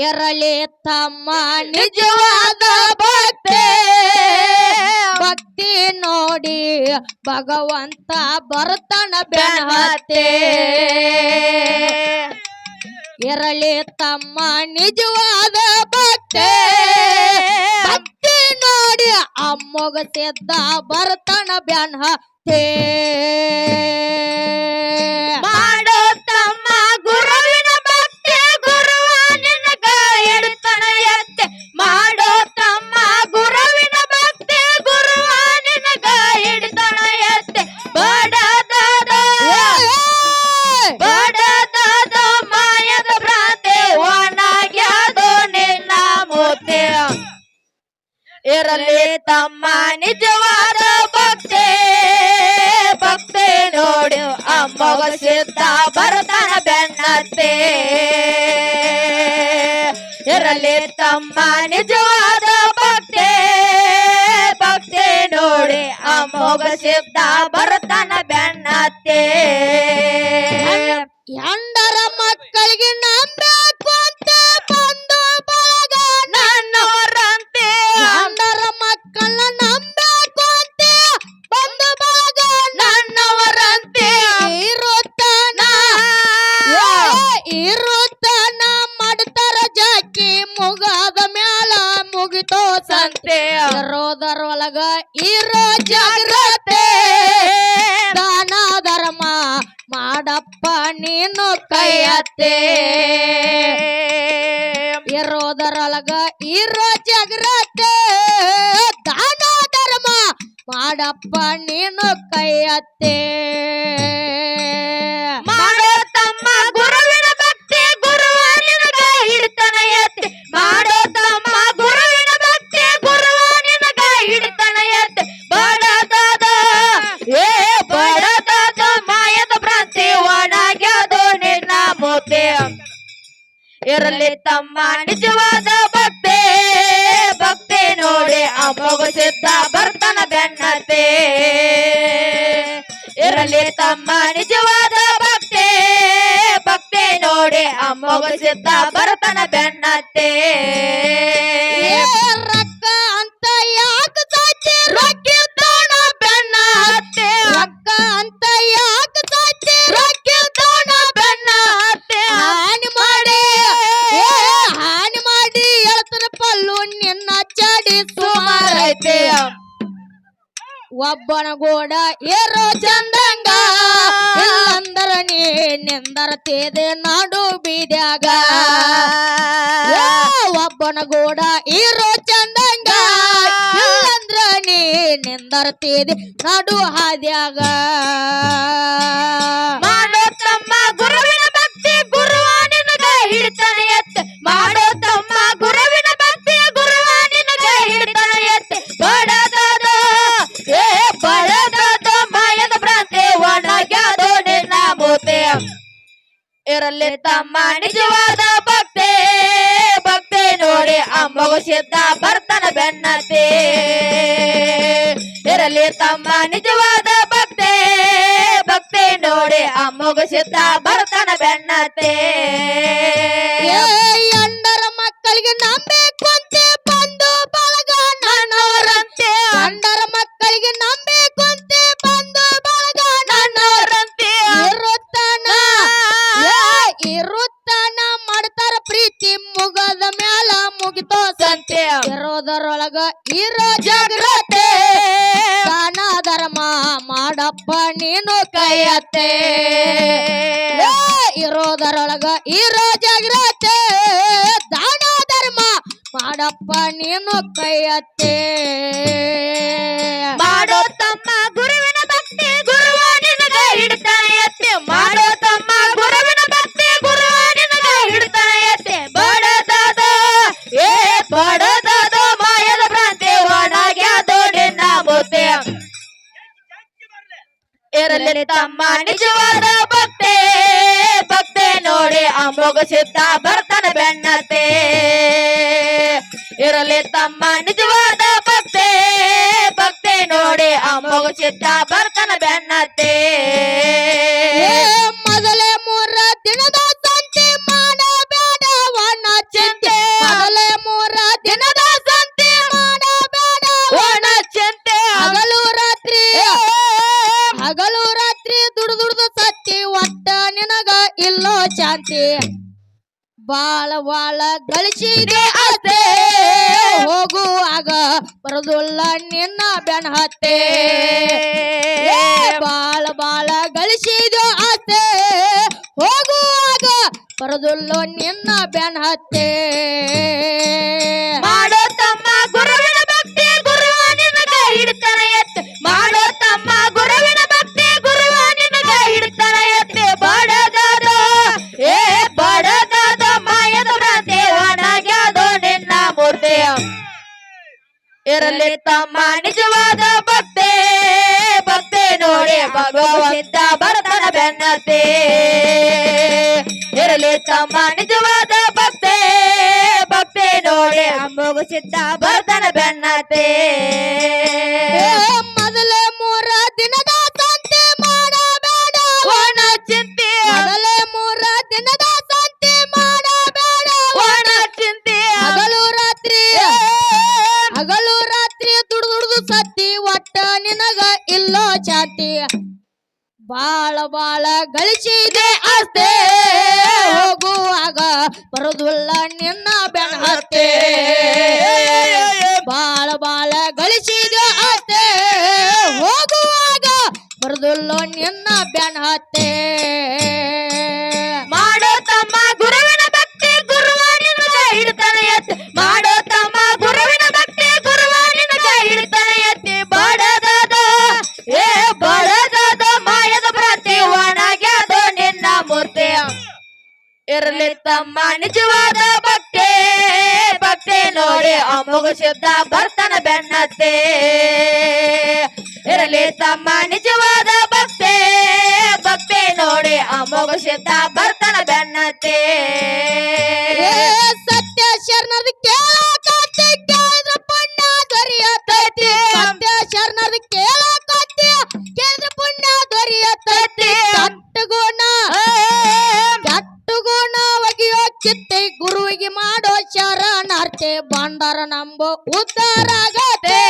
ಇರಲಿ ತಮ್ಮ ನಿಜವಾದ ಭಕ್ತಿ ಭಕ್ತಿ ನೋಡಿ ಭಗವಂತ ಬರ್ತಾನ ಬೆನ್ನಹತ್ತೆ ಇರಲಿ ತಮ್ಮ ನಿಜವಾದ ಭಕ್ತಿ ಭಕ್ತಿ ನೋಡಿ ಅಮ್ಮಗ ಸಿದ್ಧ ಬರ್ತಾನ ಬೆನ್ನಹತ್ತೆ ಮಾಡೋ ತಮ್ಮ ಗುರುವಿನ ಭಕ್ತಿ ಗುರುವ ನಿನಗ ಹಿಡಿತನ ಎತ್ತೆ ಮಾಡೋ ತಮ್ಮ ಗುರುವಿನ ಭಕ್ತಿ ಗುರುವ ನಿನಗ ಹಿಡಿತನ ಎತ್ತೆ ಬಡದಾದ ಮಾಯದ ಭ್ರಾಂತಿ ಒಣಗ್ಯಾದೋ ನಿನ್ನ ಮೂರ್ತಿ ಇರಲಿ ತಮ್ಮ ನಿಜವಾದ ಭಕ್ತಿ ಭಕ್ತಿ ನೋಡಿ ಅಮ್ಮಗ ಸಿದ್ಧ ಬರ್ತಾನ ಬೆನ್ನತ್ತೆ ಇರಲಿ ತಮ್ಮ ನಿಜವಾದ ಭಕ್ತಿ ಭಕ್ತಿ ನೋಡಿ ಅಮ್ಮಗ ಸಿದ್ಧ ಬರ್ತಾನ ಬೆನ್ನತ್ತೆ ಎಂಡರ ಮಕ್ಕಳಿಗೆ ನಂಬಬೇಕು ಅಂತ ಬಂದು ಬಳಗ ನನ್ನೋರಂತೆ ಎಂಡರ ಮಕ್ಕಳನ್ನ ನಂಬಬೇಕು ಅಂತ ಬಂದು ಬಳಗ ನನ್ನವರಂತೆ ಇರುತ್ತಾನ ಮಾಡ್ತಾರ ಜಾಕಿ ಮುಗದ ಮ್ಯಾಲ ಮುಗಿತೋ ಸಂತೆ ಇರೋದರೊಳಗ ಇರೋ ಜಾಗ್ರತೆ ದಾನ ಧರ್ಮ ಮಾಡಪ್ಪ ನೀನು ಕೈಯತ್ತೆ ಇರೋದರೊಳಗ ಇರೋ ಜಾಗ್ರತೆ ದಾನ ಧರ್ಮ ಮಾಡಪ್ಪ ನೀನು ಕೈಯತ್ತೆ ಮಾಡೋ ತಮ್ಮ ಗುರುವಿನ ಭಕ್ತಿ ಗುರುವ ನಿನಗ ಹಿಡಿತನ ಎತ್ತೆ ಮಾಡೋ ತಮ್ಮ ಗುರುವಿನ ಭಕ್ತಿ ಗುರುವ ನಿನಗ ಹಿಡಿತನ ಎತ್ತೆ ಬಡದಾದ ಮಾಯದ ಭ್ರಾಂತಿ ಒಣಗ್ಯಾದೋ ನಿನ್ನ ಮೂರ್ತಿ ಇರಲಿ ತಮ್ಮ ನಿಜವಾದ ಭಕ್ತಿ ಭಕ್ತಿ ನೋಡಿ ಅಮ್ಮಗ ಸಿದ್ಧ ಬರ್ತಾನ ಬೆನ್ನತ್ತೆ ಇರಲಿ ತಮ್ಮ ನಿಜವಾದ ಭಕ್ತಿ ಭಕ್ತಿ ನೋಡಿ ಅಮ್ಮಗ ಸಿದ್ಧ ಬರ್ತಾನ ಬೆನ್ನತ್ತೆ ರೊಕ್ಕ ಅಂತ ಯಾಕ ಸಾಚಿ ರೊಕ್ಕಿರ್ತಾನ ಬೆನ್ನ ಹತ್ತೆ ರೊಕ್ಕ ಅಂತ ಯಾಕ ಸಾಚಿ ರೊಕ್ಕಿರ್ತಾನ ಬೆನ್ನ ಹಾನಿ ಮಾಡಿ ಹೇಳ್ತಾನ ಪಲ್ಲು ನಿನ್ನ ಚಡಿ ಸುಮಾರೈತೆ ಒಬ್ಬನ ಗೋಡ ಏರೋ ಚಂದಂಗ ಇಲ್ಲಂದರ ನೀ ನಿಂದರತೇದೆ ನಾಡು ಬೀದ್ಯಾಗ ಒಬ್ಬನ ಗೋಡ ಇರೋ ಚಂದಂಗ ಇಲ್ಲಂದ್ರ ನೀ ನಿಂದರತೇದೆ ನಾಡು ಹಾದ್ಯಾಗ ಮಾಡೋ ತಮ್ಮ ಗುರುವಿನ ಭಕ್ತಿ ಗುರುವ ನಿನಗ ಹಿಡಿತನ ಎತ್ತೆ ಮಾಡೋ ತಮ್ಮ ಗುರುವಿನ ಭಕ್ತಿ ಗುರುವ ನಿನಗ ಹಿಡಿತನ ಎತ್ತೆ ಬಡದಾದ ಮಾಯದ ಭ್ರಾಂತಿ ಒಣಗ್ಯಾದೋ ನಿನ್ನ ಮೂರ್ತಿ ಇರಲಿ ತಮ್ಮ ನಿಜವಾದ ಭಕ್ತಿ ಭಕ್ತಿ ನೋಡಿ ಅಮ್ಮಗ ಸಿದ್ಧ ಬರ್ತಾನ ಬೆನ್ನತ್ತೆ ಇರಲಿ ತಮ್ಮ ನಿಜವಾದ ಭಕ್ತಿ ಭಕ್ತಿ ನೋಡಿ ಅಮ್ಮಗ ಸಿದ್ಧ ಬರ್ತಾನ ಬೆನ್ನತ್ತೆ ಎಂಡರ ಮಕ್ಕಳಿಗೆ ನಂಬೇಕು ಅಂತ ಬಂದು ಬಳಗ ನನ್ನವರಂತೆ ಎಂಡರ ಮಕ್ಕಳಿಗೆ ನಂಬೇಕು ಅಂತ ಬಂದು ಬಳಗ ನನ್ನವರಂತೆ ಇರುತ್ತಾನ ಮಾಡ್ತಾರ ಪ್ರೀತಿ ಮುಗದ ಮ್ಯಾಲ ಮುಗಿತೋ ಸಂತೆ ಇರೋದರೊಳಗ ಇರೋ ಜಾಗ್ರತೆ ದಾನ ಧರ್ಮ ಮಾಡಪ್ಪ ನೀನು ಕೈಯತ್ತೆ ಇರೋದರೊಳಗ ಇರೋ ಜಾಗ್ರತೆ ದಾನ ಧರ್ಮ ಮಾಡಪ್ಪ ನೀನು ಕೈಯತ್ತೆ ಮಾಡೋ ತಮ್ಮ ಗುರುವಿನ ಭಕ್ತಿ ಗುರುವ ನಿನಗ ಹಿಡಿತಾನ ಎತ್ತೆ ಮಾಡೋ ತಮ್ಮ ಗುರುವಿನ ಭಕ್ತಿ ಗುರುವ ನಿನಗ ಹಿಡಿತಾನ ಎತ್ತೆ ಬಡದಾದ ಮಾಯದ ಭ್ರಾಂತಿ ಒಣಗ್ಯಾದೋ ನಿನ್ನ ಮೂರ್ತಿ ಇರಲಿ ತಮ್ಮ ನಿಜವಾದ ಭಕ್ತಿ ಭಕ್ತಿ ನೋಡಿ ಅಮ್ಮಗ ಸಿದ್ಧ ಬರ್ತಾನ ಬೆನ್ನತ್ತೆ ಇರಲಿ ತಮ್ಮ ನಿಜವಾದ ಭಕ್ತಿ ಭಕ್ತಿ ನೋಡಿ ಅಮ್ಮಗ ಸಿದ್ಧ ಬರ್ತಾನ ಬೆನ್ನತ್ತೆ ಮೊದಲೇ 3 ದಿನದ ಸಂತೆ ಮಾಡಬೇಡ ವನ ಚಿಂತೆ ಶಾಂತಿ ಬಾಳ ಬಾಳ ಗಳಿಸಿದೆ ಅತ್ತೆ ಹೋಗುವಾಗ ಬರದುಲ್ಲ ನಿನ್ನ ಬೆನ್ ಹತ್ತೆ ಬಾಳ ಬಾಳ ಗಳಿಸಿದೆ ಅತ್ತೆ ಹೋಗುವಾಗ ಬರದುಲ್ಲ ನಿನ್ನ ಬೆನ್ ಹತ್ತೆ ಮಾಡೋ ತಮ್ಮ ಗುರುವಿನ ಭಕ್ತಿ ಗುರುವ ನಿನಗ ಹಿಡ್ತಾನ ಎತ್ತೆ ಮಾಡೋ ತಮ್ಮ ಗುರುವಿನ ಭಕ್ತಿ ಗುರುವ ನಿನಗ ಹಿಡ್ತಾನ ಎತ್ತೆ ಬಡದಾದ ಏ ಬಡದಾದ ಮಾಯದ ಭ್ರಾಂತಿ ಒಣಗ್ಯಾದೋ ನಿನ್ನ ಮೂರ್ತಿ ಇರಲಿ ತಮ್ಮ ನಿಜವಾದ ಭಕ್ತಿ ಭಕ್ತಿ ನೋಡಿ ಭಗವಂತ ಬರ್ತಾನ ಬೆನ್ನತ್ತೆ ಇರಲಿ ತಮ್ಮ ನಿಜವಾದ ಭಕ್ತಿ ಭಕ್ತಿ ನೋಡಿ ಮುಗಿಸಿದ್ದ ಬರ್ತಾನ ಬೆನ್ನತ್ತೆ ಮೊದಲೇ 3 ದಿನದ ಸಂತೆ ಮಾಡಬೇಡ ಒಣ ಚಿಂತೆ ಮೊದಲೇ 3 ದಿನದ ಸಂತೆ ಮಾಡಬೇಡ ಒಣ ಚಿಂತೆ ಹಗಲು ರಾತ್ರಿ ದುಡ್ದು ಸತ್ತಿ ಒಟ್ಟ ನಿನಗ ಇಲ್ಲೋ ಚಾತಿ ಬಾಳ ಬಾಳ ಗಳಿಸಿದೆ ಅಷ್ಟೇ ಹೋಗುವಾಗ ಬರೋದಿಲ್ಲ ನಿನ್ನ ಬೆನ್ ಹತ್ತೆ ಬಾಳ ಬಾಳ ಗಳಿಸಿದೆ ಅಷ್ಟೇ ಹೋಗುವಾಗ ಬರೋದಿಲ್ಲ ನಿನ್ನ ಬೆನ್ ಹತ್ತೆ ಮಾಡೋ ತಮ್ಮ ಗುರುವಿನ ಭಕ್ತಿ ಗುರುವ ನಿನಗ ಹಿಡ್ತಾನ ಎತ್ತಿ ಮಾಡೋ ತಮ್ಮ ಗುರುವಿನ ಭಕ್ತಿ ಗುರುವ ನಿನಗ ಹಿಡ್ತಾನ ಎತ್ತಿ ಬಡದಾದ ಏ ಬಡದಾದ ಮಾಯದ ಭ್ರಾಂತಿ ಒಣಗ್ಯಾದೋ ನಿನ್ನ ಮೂರ್ತಿ ಇರಲಿ ತಮ್ಮ ನಿಜವಾದ ಭಕ್ತಿ ಭಕ್ತಿ ನೋಡಿ ಅಮೋಘ ಶಬ್ದ ಬರ್ತಾನ ಬೆನ್ನತ್ತೆ ಇರಲಿ ತಮ್ಮ ನಿಜವಾದ ಭಕ್ತಿ ಭಕ್ತಿ ನೋಡಿ ಅಮೋಘ ಶಬ್ದ ಬರ್ತಾನ ಬೆನ್ನತ್ತೆ ಸತ್ಯ ಶರಣದ ಕೇಳಕತ್ತಿ ಕೇಳಿದ್ರ ಪುಣ್ಯ ದೊರೆಯತೈತಿ ಸತ್ಯ ಶರಣದ ಕೇಳಕತ್ತಿ ಕೇಳಿದ್ರ ಪುಣ್ಯ ದೊರೆಯತೈತಿ ಕೆಟ್ಟಗುಣ ಒಗೆಯೋ ಚಿತ್ತೆ ಗುರುವಿಗೆ ಮಾಡೋ ಶರಣಾರ್ಥಿ ಬಂಡಾರ ನಂಬೋ ಉದ್ಧಾರ ಆಗತ್ತೆ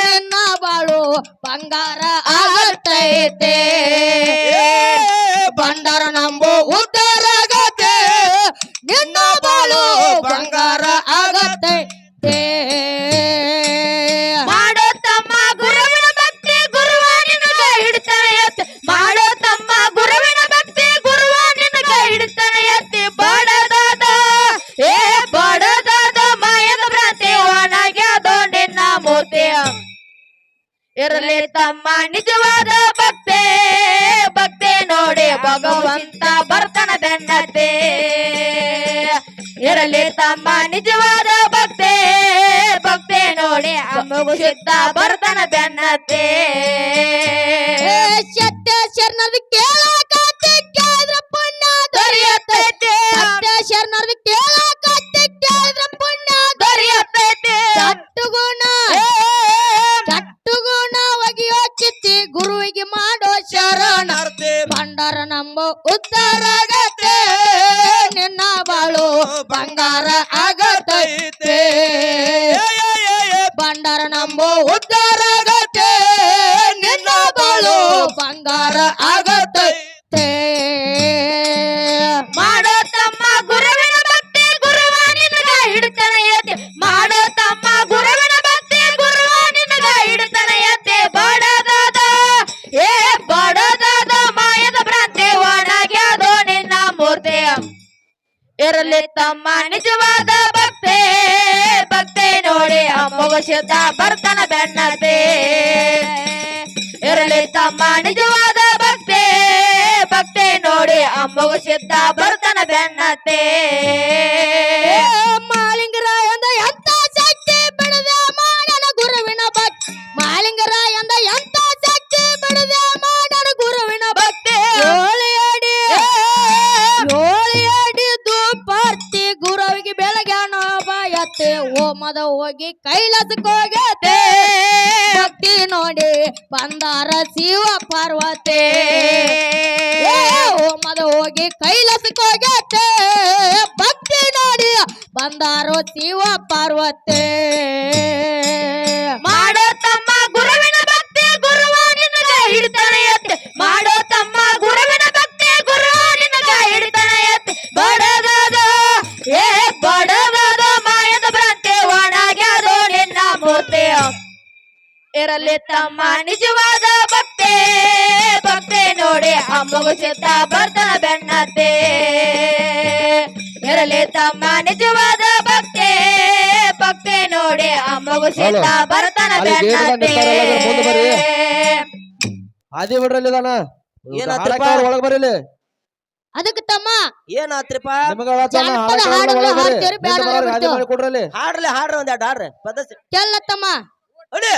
ನಿನ್ನ ಬಾಳು ಬಂಗಾರ ಆಗತೈತೆ ಬಂಡಾರ ನಂಬೋ ಉದ್ಧಾರ ಆಗತ್ತೆ ನಿನ್ನ ಬಾಳು ಬಂಗಾರ ಆಗತೈತೆ ಮಾಡೋ ತಮ್ಮ ಗುರುವಿನ ಭಕ್ತಿ ಗುರುವ ನಿನಗ ಹಿಡ್ತಾನ ಎತ್ತಿ ಮಾಡೋ ತಮ್ಮ ಗುರುವಿನ ಭಕ್ತಿ ಗುರುವ ನಿನಗ ಹಿಡ್ತಾನ ಎತ್ತಿ ಬಡದಾದ ಏ ಬಡದಾದ ಮಾಯದ ಭ್ರಾಂತಿ ಒಣಗ್ಯಾದೋ ನಿನ್ನ ಮೂರ್ತಿ ಇರಲಿ ತಮ್ಮ ನಿಜವಾದ ಭಕ್ತಿ ಭಕ್ತಿ ನೋಡಿ ಭಗವಂತ ಬರ್ತಾನ ಬೆನ್ನತ್ತೆ ಇರಲಿ ತಮ್ಮ ನಿಜವಾದ ಭಕ್ತಿ ಭಕ್ತಿ ನೋಡಿ ಅಮೋಘ ಸಿದ್ಧ ಬರ್ತಾನ ಬೆನ್ನತ್ತೆ ಸತ್ಯ ಶರಣದ ಕೇಳಕತ್ತಿ ಕೇಳಿದ್ರ ಪುಣ್ಯ ದೊರೆಯತೈತಿ ಸತ್ಯ ಶರಣದ ಕೇಳಕತ್ತಿ ಕೇಳಿದ್ರ ಪುಣ್ಯ ದೊರೆಯತೈತಿ ಚಟ್ಟುಗುಣ ಒಗೆಯೋ ಚಿತ್ತಿ ಗುರುವಿಗೆ ಮಾಡೋ ಶರಣಾರ್ಥಿ ಬಂಡಾರ ನಂಬೋ ಉದ್ಧಾರ ಆಗತ್ತೆ ನಿನ್ನ ಬಾಳು ಬಂಗಾರ ಆಗತೈತೆ ಬಂಡಾರ ನಂಬೋ ಉದ್ಧಾರ ಆಗತ್ತೆ ನಿನ್ನ ಬಾಳು ಬಂಗಾರ ಆಗತೈತೆ ಮಾಡೋ ತಮ್ಮ ಗುರುವಿನ ಭಕ್ತಿ ಗುರುವ ನಿನಗ ಹಿಡ್ತಾನ ಎತ್ತಿ ಮಾಡೋ ತಮ್ಮ ಗುರುವಿನ ಭಕ್ತಿ ಗುರುವ ನಿನಗ ಹಿಡ್ತಾನ ಎತ್ತಿ ಬಡದಾದ ಏ ಬಡದಾದ ಮಾಯದ ಭ್ರಾಂತಿ ಒಣಗ್ಯಾದೋ ನಿನ್ನ ಮೂರ್ತಿ ಇರಲಿ ತಮ್ಮ ನಿಜವಾದ ಭಕ್ತಿ ಭಕ್ತಿ ನೋಡಿ ಅಮೋಘ ಶಬ್ದ ಬರ್ತಾನ ಬೆನ್ನತ್ತೆ ಇರಲಿ ತಮ್ಮ ನಿಜವಾದ ಭಕ್ತಿ ಭಕ್ತಿ ನೋಡಿ ಅಮೋಘ ಶಬ್ದ ಬರ್ತಾನ ಬೆನ್ನತ್ತೆ ಮಾಲಿಂಗರಾಯಂದ ಎಂತ ಶಕ್ತಿ ಬಿಡದ ಮಾಡನ ಗುರುವಿನ ಭಕ್ತಿ ಮಾಲಿಂಗರಾಯಂದ ಎಂತ ಶಕ್ತಿ ಬಿಡದ ಮಾಡನ ಗುರುವಿನ ಭಕ್ತಿ ಏಳಿ ದುಪಾರ್ತಿ ಗುರುವಿಗೆ ಬೆಳಗ್ಯಾನ ಬಾಯತ್ತೆ ಓಮದ ಹೋಗಿ ಕೈಲಾಸಕ್ಕೆ ಹೋಗತ್ತೆ ಭಕ್ತಿ ನೋಡಿ ಬಂದಾರ ಶಿವ ಪಾರ್ವತಿ ಓಮದ ಹೋಗಿ ಕೈಲಾಸಕ್ಕೆ ಹೋಗತ್ತೆ ಭಕ್ತಿ ನೋಡಿ ಬಂದಾರೋ ಶಿವ ಪಾರ್ವತಿ ಮಾಡೋ ತಮ್ಮ ಗುರುವಿನ ಭಕ್ತಿ ಗುರುವ ನಿನಗ ಹಿಡ್ತಾನ ಎತ್ತಿ ಮಾಡೋ ತಮ್ಮ ಗುರುವಿನ ಭಕ್ತಿ ಗುರುವ ನಿನಗ ಹಿಡ್ತಾನ ಇರಲಿ ತಮ್ಮ ನಿಜವಾದ ಭಕ್ತೆ ಭಕ್ತೆ ನೋಡಿ ಅಮ್ಮಗು ಚಿತ್ತ ಬರ್ತಾನ ಬೆನ್ನತ್ತೆ ಇರಲಿ ತಮ್ಮ ನಿಜವಾದ ಭಕ್ತೆ ಭಕ್ತೆ ನೋಡಿ ಅಮ್ಮಗು ಚಿತ್ತ ಬರ್ತಾನ ಅಲ್ಲಿ ಗೇಟ್ ಬೆನ್ನತ್ತೆ ನಿಂತಾರಲ್ಲ, ಮುಂದೆ ಬರ್ರಿ. ಆದಿ ಬಿಡ್ರಲ್ಲಿ ಇದಾನ ಏನಾತ್ರಪ್ಪ? ಒಳಗ್ ಬರೀಲಿ ಅದಕ್ಕೆ ತಮ್ಮ ಏನಾತ್ರಿಪ್ಪ ನಿಮಗ ಆಚರಣ ಜಾನಪದ ಹಾಡಕ್ಕೆ ಹಾಡನ್ನ ಒಳಗ್ ಬರ್ರಿ. ಹಾಡ್ತೀರಿ, ಬ್ಯಾಡ ನಿಂತು ಬರೋರ್ಗೆ ಆದಿ ಬಿಡ್ತೀವಿ. ಮಾಡಿ ಕೊಡ್ರಲ್ಲಿ ಹಾಡ್ರಿ ಒಂದ್ ಎರಡು ಹಾಡ್ರಿ ಪದ ಕೇಳ ತಮ್ಮ ಅಡಿ